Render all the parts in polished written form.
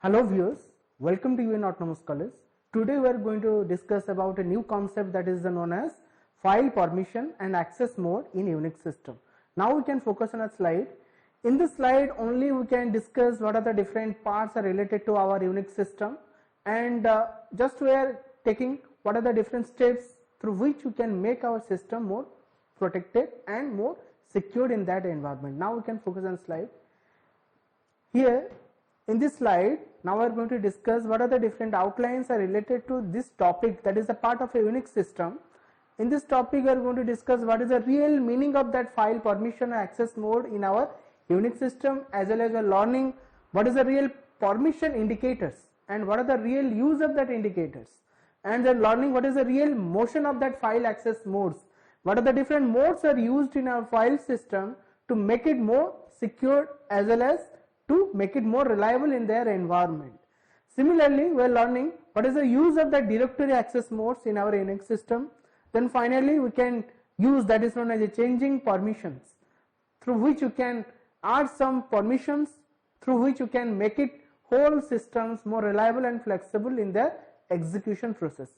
Hello viewers, welcome to UN Autonomous College. Today we are going to discuss about a new concept that is known as file permission and access mode in Unix system. Now we can focus on a slide. In this slide only we can discuss what are the different parts are related to our Unix system, and just we are taking what are the different steps through which we can make our system more protected and more secured in that environment. Now we can focus on slide. Here in this slide, now we are going to discuss what are the different outlines are related to this topic, that is a part of a Unix system. In this topic we are going to discuss what is the real meaning of that file permission access mode in our Unix system, as well as we are learning what is the real permission indicators and what are the real use of that indicators, and then learning what is the real motion of that file access modes, what are the different modes are used in our file system to make it more secure as well as to make it more reliable in their environment. Similarly, we are learning what is the use of the directory access modes in our Unix system. Then finally we can use that is known as a changing permissions, through which you can add some permissions, through which you can make it whole systems more reliable and flexible in their execution process.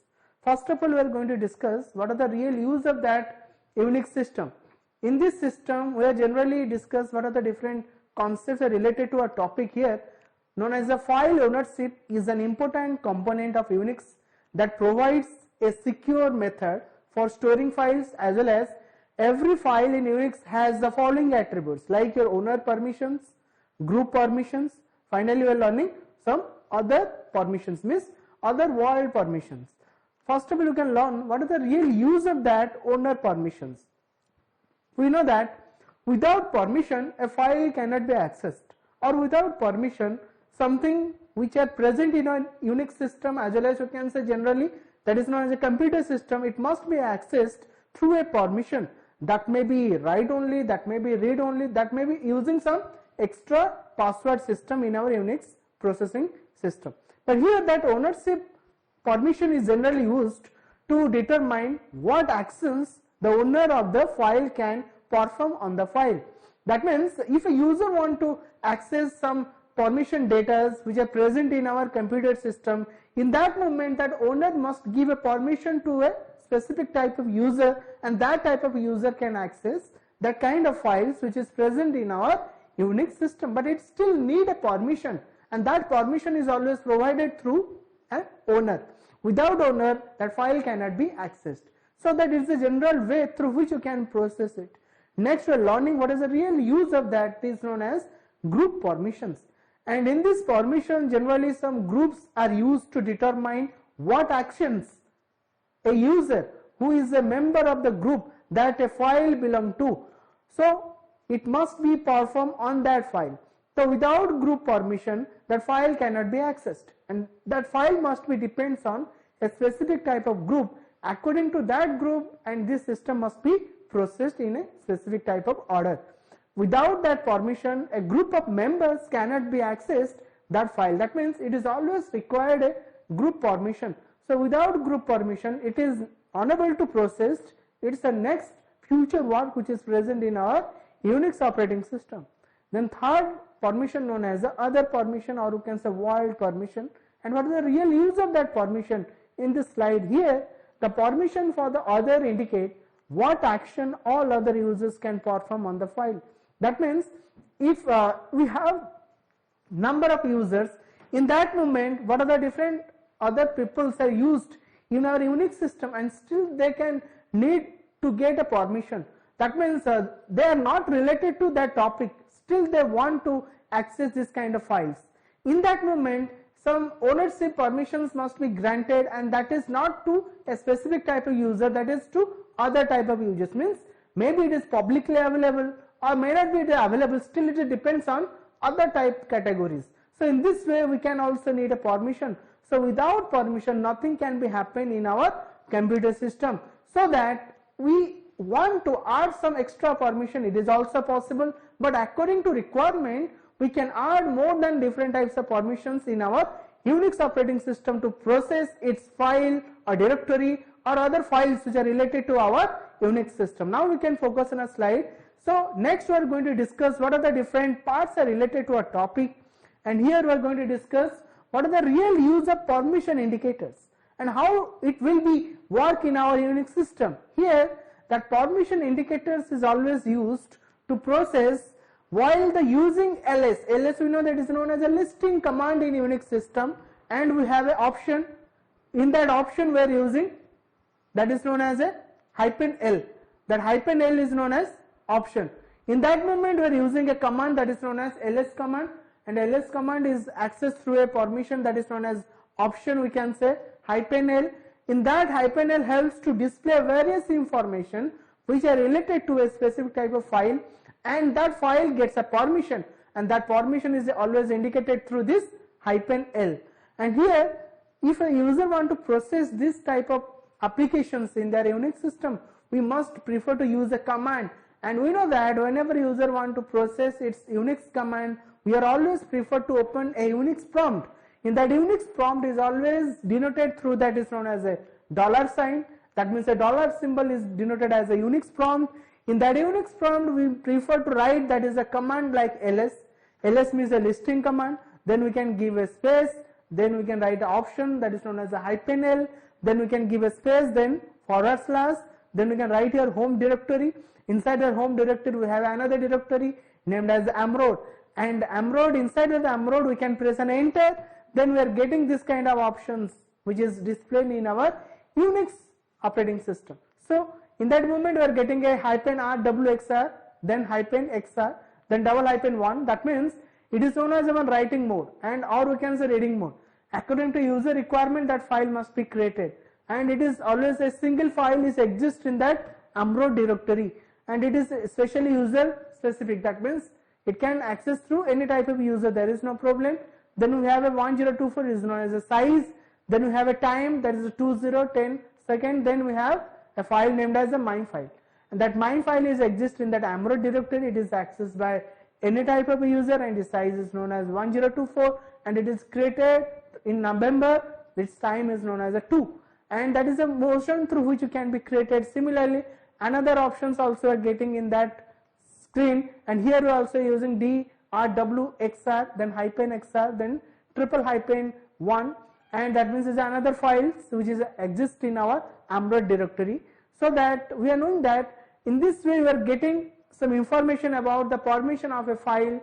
First of all, we are going to discuss what are the real use of that Unix system. In this system we are generally discuss what are the different concepts are related to a topic here known as the file ownership is an important component of Unix that provides a secure method for storing files, as well as every file in Unix has the following attributes like your owner permissions, group permissions. Finally we are learning some other permissions, means other world permissions. First of all, you can learn what is the real use of that owner permissions. We know that without permission a file cannot be accessed, or without permission something which are present in a Unix system, as well as you can say generally that is known as a computer system, it must be accessed through a permission. That may be write only, that may be read only, that may be using some extra password system in our Unix processing system. But here that ownership permission is generally used to determine what actions the owner of the file can perform on the file. That means if a user want to access some permission data which are present in our computer system, in that moment that owner must give a permission to a specific type of user, and that type of user can access that kind of files which is present in our Unix system. But it still need a permission, and that permission is always provided through an owner. Without owner that file cannot be accessed. So that is the general way through which you can process it. Next we are learning what is the real use of that is known as group permissions, and in this permission generally some groups are used to determine what actions a user who is a member of the group that a file belong to, so it must be performed on that file. So without group permission that file cannot be accessed, and that file must be depends on a specific type of group. According to that group, and this system must be processed in a specific type of order. Without that permission a group of members cannot be accessed that file. That means it is always required a group permission. So without group permission it is unable to process. It is the next future work which is present in our Unix operating system. Then third permission known as the other permission, or you can say world permission. And what is the real use of that permission? In this slide here, the permission for the other indicate what action all other users can perform on the file. That means if we have number of users, in that moment what are the different other peoples are used in our Unix system, and still they can need to get a permission. That means they are not related to that topic, still they want to access this kind of files. In that moment some ownership permissions must be granted, and that is not to a specific type of user, that is to other type of users. Means maybe it is publicly available or may not be available, still it depends on other type categories. So in this way we can also need a permission. So without permission nothing can be happen in our computer system. So that we want to add some extra permission, it is also possible, but according to requirement we can add more than different types of permissions in our Unix operating system to process its file or directory or other files which are related to our Unix system. Now we can focus on a slide. So next we are going to discuss what are the different parts are related to a topic, and here we are going to discuss what are the real use of permission indicators and how it will be work in our Unix system. Here that permission indicators is always used to process while the using ls we know that is known as a listing command in Unix system, and we have an option. In that option we are using that is known as a -l. That -l is known as option. In that moment we are using a command that is known as ls command, and ls command is accessed through a permission that is known as option, we can say -l. In that -l helps to display various information which are related to a specific type of file, and that file gets a permission, and that permission is always indicated through this -l. And here if a user want to process this type of applications in their Unix system, we must prefer to use a command, and we know that whenever user want to process its Unix command, we are always prefer to open a Unix prompt. In that Unix prompt is always denoted through that is known as a $sign. That means a dollar symbol is denoted as a Unix prompt. In that Unix prompt we prefer to write that is a command like ls. ls means a listing command. Then we can give a space, then we can write an option that is known as a -l, then we can give a space, then /, then we can write your home directory. Inside our home directory we have another directory named as amrod, and amrod, inside of the amrod we can press an enter, then we are getting this kind of options which is displayed in our Unix operating system. So in that moment we are getting a -rwxr, then -xr, then ;1. That means it is known as one writing mode, and or we can say reading mode. According to user requirement, that file must be created, and it is always a single file is exist in that amrod directory, and it is especially user specific. That means it can access through any type of user, there is no problem. Then we have a 1024 is known as a size, then we have a time that is a 2010 second, then we have a file named as a mime file, and that mime file is exist in that amrod directory. It is accessed by any type of a user, and its size is known as 1024, and it is created in November. Its time is known as a 2, and that is a motion through which you can be created. Similarly, another options also are getting in that screen, and here we are also using drwxr, then -xr, then ;1, and that means is another files which is exist in our amrod directory. So that we are knowing that in this way we are getting some information about the permission of a file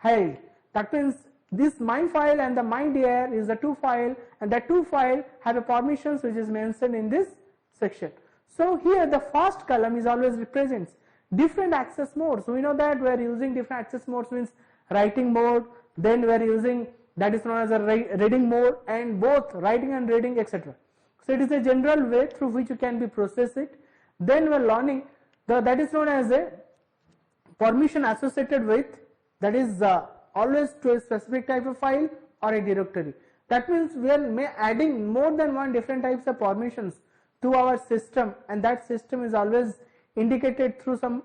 held. That means this mime file and the mime.dir is the two file, and the two file have a permissions which is mentioned in this section. So here the first column is always represents different access modes. We know that we are using different access modes, means writing mode, then we are using that is known as a reading mode, and both writing and reading, etc. So it is a general way through which you can be process it. Then we are learning that is known as a permission associated with, that is always to a specific type of file or a directory. That means we are adding more than one different types of permissions to our system, and that system is always indicated through some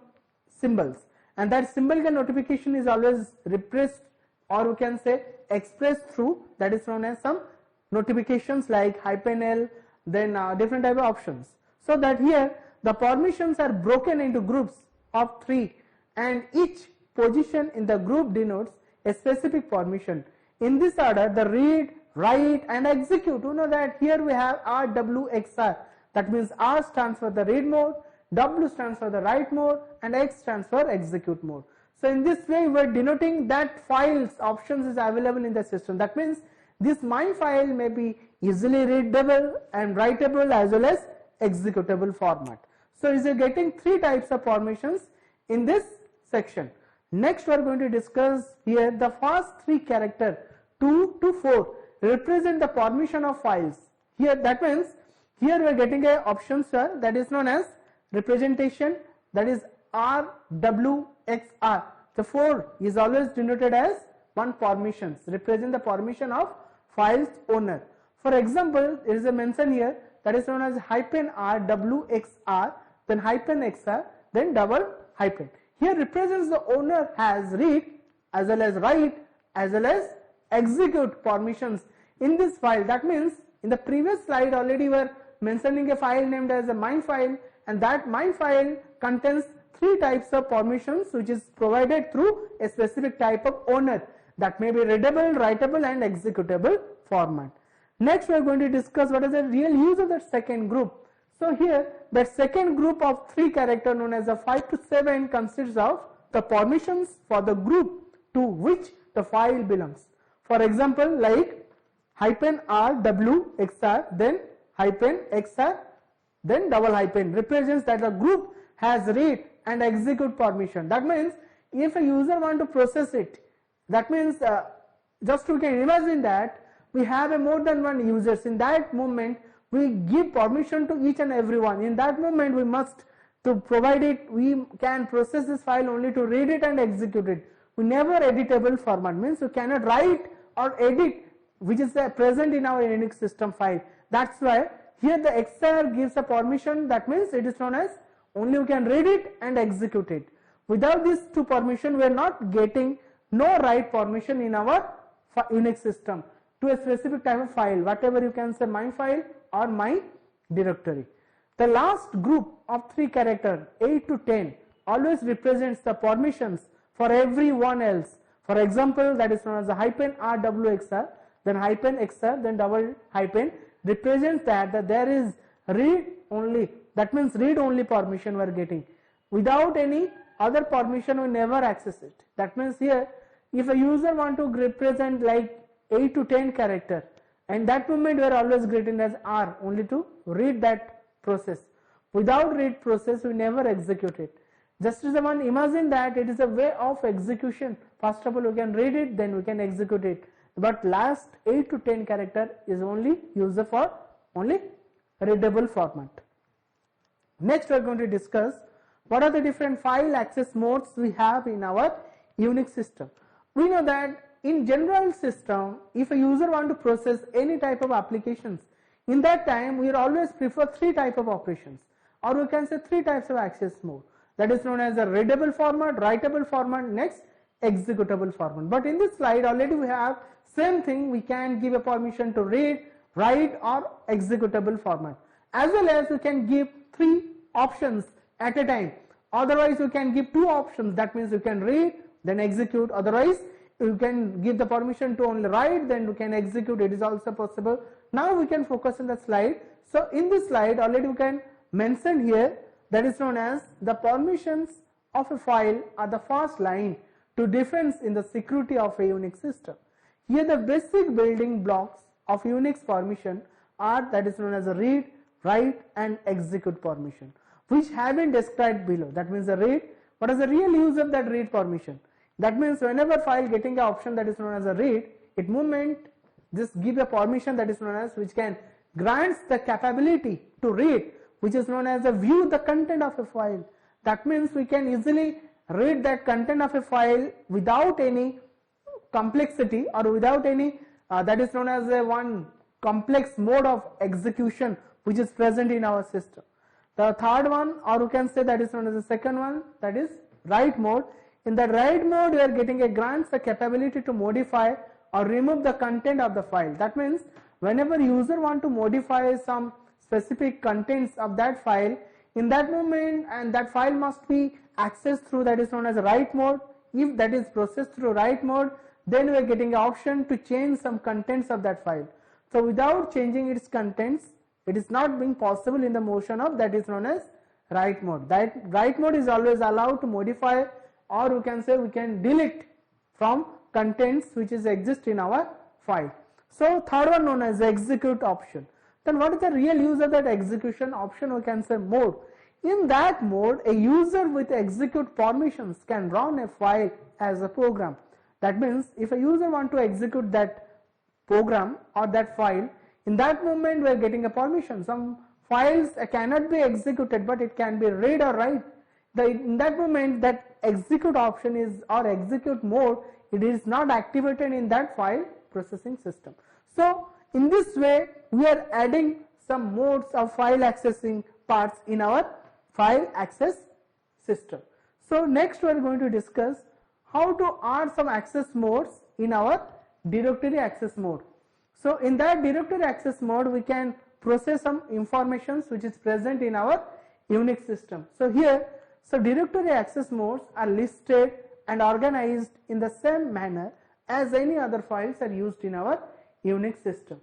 symbols, and that symbol notification is always repressed, or we can say expressed through that is known as some notifications like -l, then different type of options. So that here the permissions are broken into groups of 3, and each position in the group denotes a specific permission. In this order, the read, write and execute. You know that here we have RWXR, that means R stands for the read mode, W stands for the write mode, and X stands for execute mode. So in this way we are denoting that files options is available in the system. That means this mime file may be easily readable and writable as well as executable format. So is getting 3 types of permissions in this section. Next we are going to discuss here the first 3 character 2 to 4 represent the permission of files. Here that means here we are getting a option that is known as representation, that is RWXR. The 4 is always denoted as one permissions, represent the permission of files owner. For example, there is a mention here that is known as -RWXR, then -XR, then double hyphen. Here represents the owner has read as well as write as well as execute permissions in this file. That means in the previous slide already we were mentioning a file named as a mime file, and that mime file contains 3 types of permissions which is provided through a specific type of owner, that may be readable, writable and executable format. Next we are going to discuss what is the real use of that second group. So here that second group of 3 characters known as the 5 to 7 consists of the permissions for the group to which the file belongs. For example, like -r/w/xr, then -xr, then double hyphen represents that the group has read and execute permission. That means if a user want to process it, that means just we can imagine that we have a more than one users. In that moment we give permission to each and everyone. In that moment we must to provide it, we can process this file only to read it and execute it. We never editable format, means you cannot write or edit which is present in our Unix system file. That's why here the XR gives a permission, that means it is known as only you can read it and execute it. Without these 2 permission we are not getting no write permission in our Unix system to a specific type of file, whatever you can say my file or my directory. The last group of 3 characters 8 to 10 always represents the permissions for everyone else. For example, that is known as the -r/w/xr, then -xr, then double hyphen represents that there is read only, that means read only permission we are getting. Without any other permission we never access it. That means here if a user want to represent like 8 to 10 character, and that moment we are always getting as R only to read that process. Without read process we never execute it. Just as one imagine that it is a way of execution. First of all we can read it, then we can execute it. But last 8 to 10 character is only used for only readable format. Next we are going to discuss what are the different file access modes we have in our Unix system. We know that in general system, if a user want to process any type of applications, in that time we always prefer 3 type of operations, or we can say 3 types of access mode. That is known as a readable format, writable format, next executable format. But in this slide already we have same thing, we can give a permission to read, write or executable format. As well as we can give 3 options at a time. Otherwise you can give 2 options, that means you can read then execute, otherwise you can give the permission to only write then you can execute, it is also possible. Now we can focus on the slide. So in this slide already we can mention here, that is known as the permissions of a file are the first line to defense in the security of a Unix system. Here the basic building blocks of Unix permission are, that is known as a read, write and execute permission, which have been described below. That means the read, what is the real use of that read permission? That means whenever file getting an option that is known as a read, it movement just give a permission that is known as, which can grants the capability to read, which is known as a view the content of a file. That means we can easily read that content of a file without any complexity or without any that is known as a one complex mode of execution which is present in our system. The third one, or you can say that is known as the second one, that is write mode. In the write mode, we are getting a grants the capability to modify or remove the content of the file. That means whenever user want to modify some specific contents of that file, in that moment, and that file must be accessed through, that is known as write mode. If that is processed through write mode, then we are getting an option to change some contents of that file. So without changing its contents, it is not being possible in the motion of, that is known as write mode. That write mode is always allowed to modify, or we can say we can delete from contents which is exist in our file. So third one known as the execute option. Then what is the real use of that execution option? We can say mode. In that mode, a user with execute permissions can run a file as a program. That means if a user want to execute that program or that file, in that moment we are getting a permission. Some files cannot be executed, but it can be read or write. In that moment, that execute option is, or execute mode, it is not activated in that file processing system. So in this way we are adding some modes of file accessing parts in our file access system. So next we are going to discuss how to add some access modes in our directory access mode. So in that directory access mode we can process some informations which is present in our Unix system. So here, so directory access modes are listed and organized in the same manner as any other files are used in our Unix system.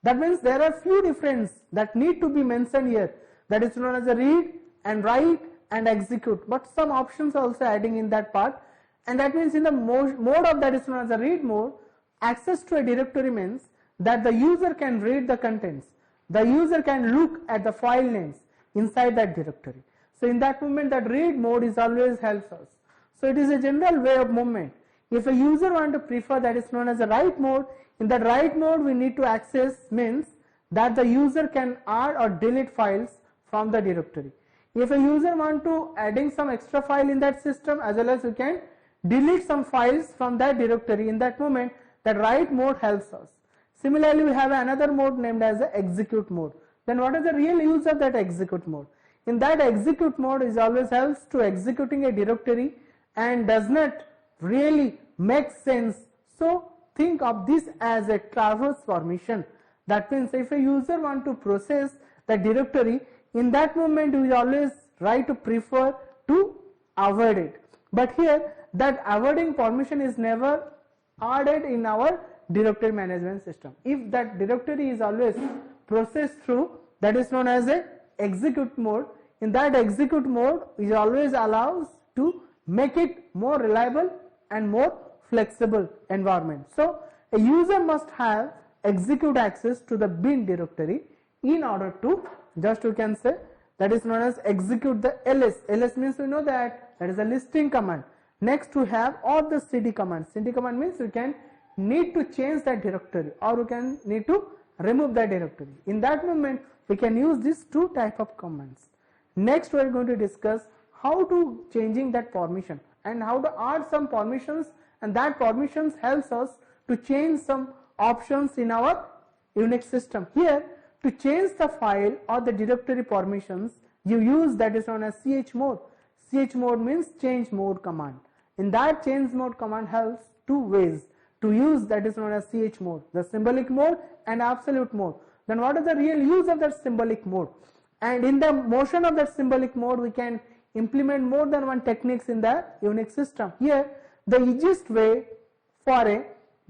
That means there are few differences that need to be mentioned here, that is known as a read and write and execute, but some options are also adding in that part, and that means in the mode of that is known as a read mode, access to a directory means that the user can read the contents, the user can look at the file names inside that directory. So in that moment that read mode is always helps us. So it is a general way of movement. If a user want to prefer that is known as a write mode, in that write mode we need to access means that the user can add or delete files from the directory. If a user want to adding some extra file in that system, as well as you can delete some files from that directory, in that moment that write mode helps us. Similarly, we have another mode named as the execute mode. Then what is the real use of that execute mode? In that execute mode is always helps to executing a directory and does not really make sense. So think of this as a traverse permission. That means if a user want to process the directory, in that moment we always try to prefer to avoid it. But here that avoiding permission is never added in our directory management system. If that directory is always processed through, that is known as a execute mode. In that execute mode, it always allows to make it more reliable and more flexible environment. So a user must have execute access to the bin directory in order to, just you can say, that is known as execute the ls. Ls means we know that is a listing command. Next we have all the cd command. Cd command means you can need to change that directory or you can need to remove that directory. In that moment we can use these two type of commands. Next we are going to discuss how to changing that permission and how to add some permissions, and that permissions helps us to change some options in our Unix system. Here to change the file or the directory permissions you use that is known as chmod. Chmod means change mode command. In that change mode command helps two ways to use, that is known as chmod, the symbolic mode and absolute mode. Then what is the real use of that symbolic mode? And in the motion of that symbolic mode we can implement more than one techniques in the Unix system. Here the easiest way for a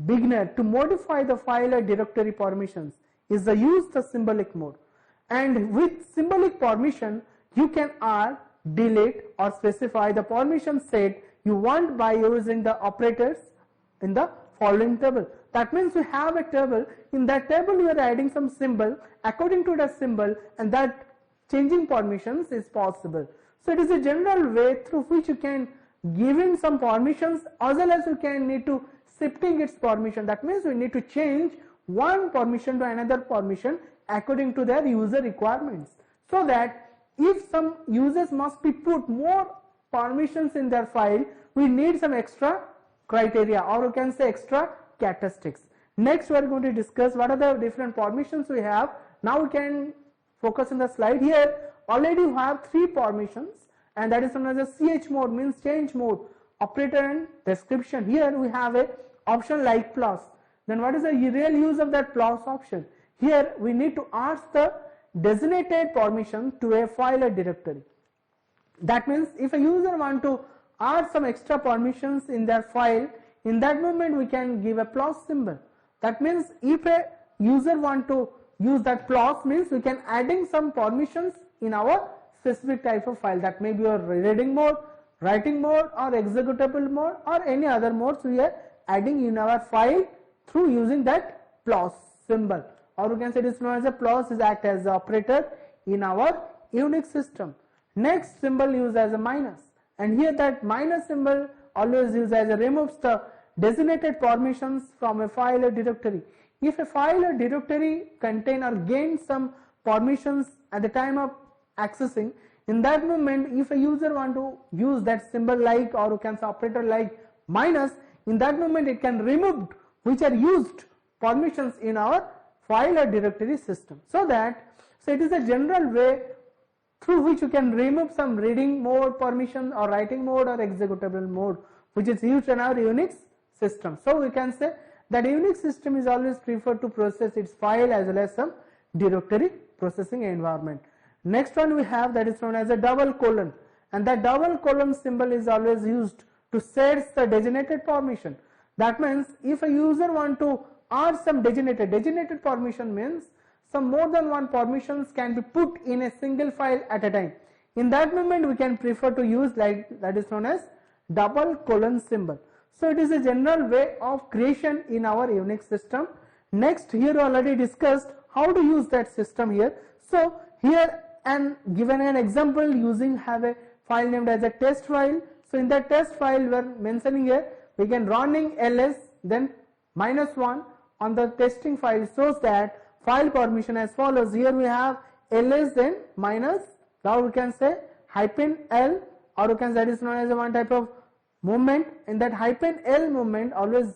beginner to modify the file or directory permissions is to use the symbolic mode, and with symbolic permission you can add, delete or specify the permission set you want by using the operators in the following table. That means you have a table, in that table you are adding some symbol, according to that symbol, and that changing permissions is possible. So it is a general way through which you can give in some permissions as well as you can need to shifting its permission. That means we need to change one permission to another permission according to their user requirements, so that if some users must be put more permissions in their file, we need some extra criteria or you can say extra characteristics. Next we are going to discuss what are the different permissions we have. Now we can focus on the slide. Here already you have three permissions, and that is known as a chmod means change mode, operator and description. Here we have a option like plus. Then what is the real use of that plus option? Here we need to ask the designated permission to a file or directory. That means if a user want to add some extra permissions in their file, in that moment we can give a plus symbol. That means if a user want to use that plus means we can adding some permissions in our specific type of file. That may be your reading mode, writing mode or executable mode or any other modes we are adding in our file through using that plus symbol, or you can say it is known as a plus is act as the operator in our Unix system. Next symbol used as a minus, and here that minus symbol always used as a removes the designated permissions from a file or directory. If a file or directory contain or gain some permissions at the time of accessing, in that moment if a user want to use that symbol like or you can say operator like minus, in that moment it can remove which are used permissions in our file or directory system. So it is a general way through which you can remove some reading mode permission or writing mode or executable mode which is used in our Unix system. So we can say that Unix system is always preferred to process its file as well as some directory processing environment. Next one we have that is known as a double colon, and that double colon symbol is always used to set the designated permission. That means if a user want to or some designated. Designated permission means some more than one permissions can be put in a single file at a time. In that moment we can prefer to use like that is known as double colon symbol. So it is a general way of creation in our Unix system. Next, here already discussed how to use that system here. So here and given an example using have a file named as a test file. So in that test file we are mentioning here we can running ls then -1 on the testing file shows that file permission as follows. Here we have ls then minus, now we can say -l, or we can, that is known as a one type of movement. In that -l movement always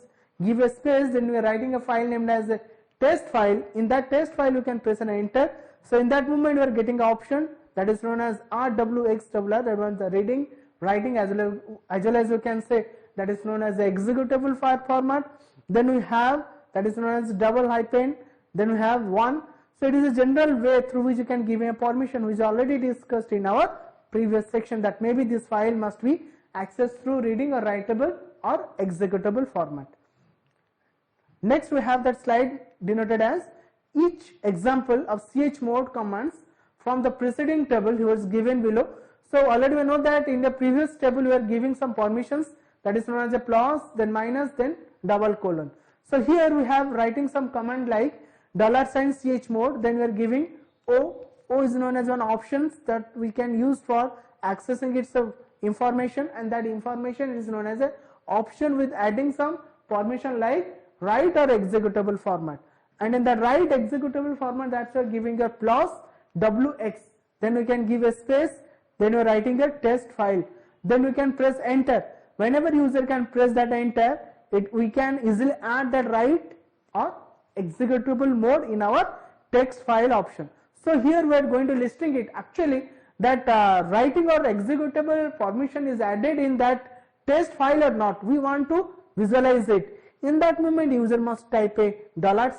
give a space, then we are writing a file named as a test file. In that test file you can press an enter. So in that movement we are getting an option that is known as rwxr, that was the reading, writing, as well as you can say that is known as the executable file format. Then we have that is known as double hyphen, then we have one. So it is a general way through which you can give a permission, which is already discussed in our previous section, that maybe this file must be accessed through reading or writable or executable format. Next we have that slide denoted as each example of chmod commands from the preceding table he was given below. So already we know that in the previous table we are giving some permissions, that is known as a plus, then minus, then double colon. So here we have writing some command like $chmod, then we are giving O. O is known as one options that we can use for accessing its information, and that information is known as a option with adding some permission like write or executable format. And in the write executable format, that's why giving a plus wx, then we can give a space, then we are writing a test file, then we can press enter. Whenever user can press that enter, we can easily add that write or executable mode in our text file option. So here we are going to listing it actually that writing or executable permission is added in that test file or not. We want to visualize it. In that moment user must type a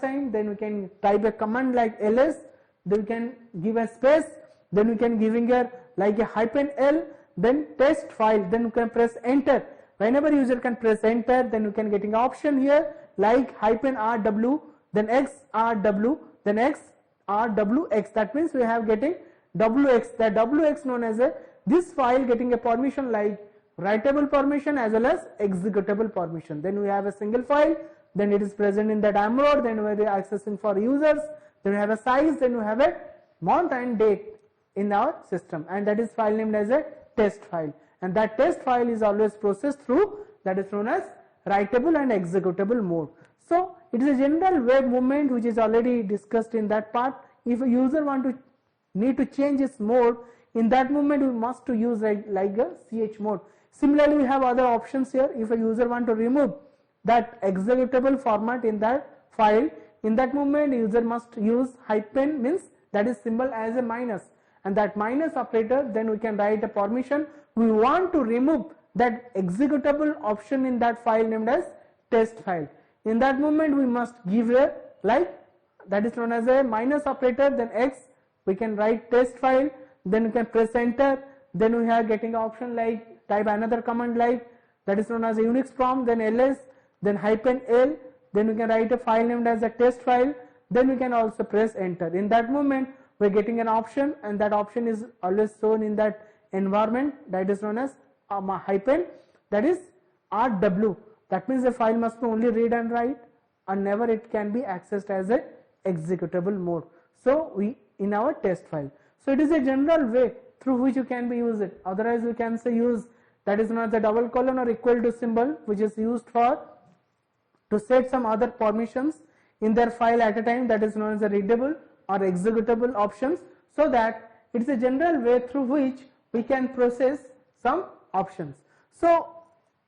$sign, then we can type a command like ls, then we can give a space, then we can giving a like a -l, then test file, then we can press enter. Whenever user can press enter, then you can getting option here like -rw, then xrw, then xrwx. That means we have getting wx. That wx known as a this file getting a permission like writable permission as well as executable permission. Then we have a single file, then it is present in that AMROD, then we are accessing for users, then we have a size, then we have a month and date in our system, and that is file named as a test file. And that test file is always processed through that is known as writable and executable mode. So it is a general web movement which is already discussed in that part. If a user need to change its mode, in that moment we must to use like a chmod. Similarly we have other options here. If a user want to remove that executable format in that file, in that moment user must use hyphen, means that is symbol as a minus, and that minus operator, then we can write a permission. We want to remove that executable option in that file named as test file. In that moment we must give a like that is known as a minus operator, then x, we can write test file, then we can press enter, then we are getting option like type another command like that is known as a Unix prompt, then ls, then -l, then we can write a file named as a test file, then we can also press enter. In that moment we are getting an option, and that option is always shown in that environment that is known as hyphen, that is rw. That means the file must be only read and write, and never it can be accessed as a executable mode. So we in our test file. So it is a general way through which you can be use it. Otherwise we can say use that is known as the double colon or equal to symbol, which is used for to set some other permissions in their file at a time, that is known as the readable or executable options, so that it is a general way through which we can process some options. So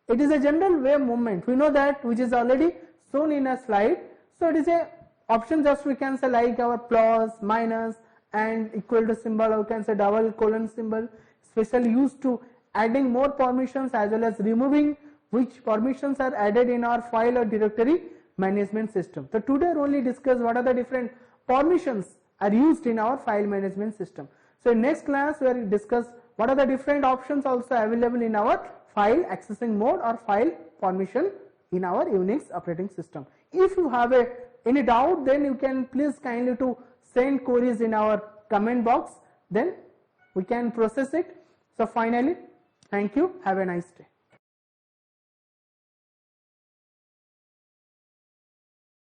it is a general way movement, we know that, which is already shown in a slide. So it is a option, just we can say like our plus, minus and equal to symbol, or we can say double colon symbol, specially used to adding more permissions as well as removing which permissions are added in our file or directory management system. So today we only discuss what are the different permissions are used in our file management system. So in next class we will discuss what are the different options also available in our file accessing mode or file permission in our Unix operating system. If you have any doubt, then you can please kindly to send queries in our comment box, then we can process it. So finally, thank you, have a nice day.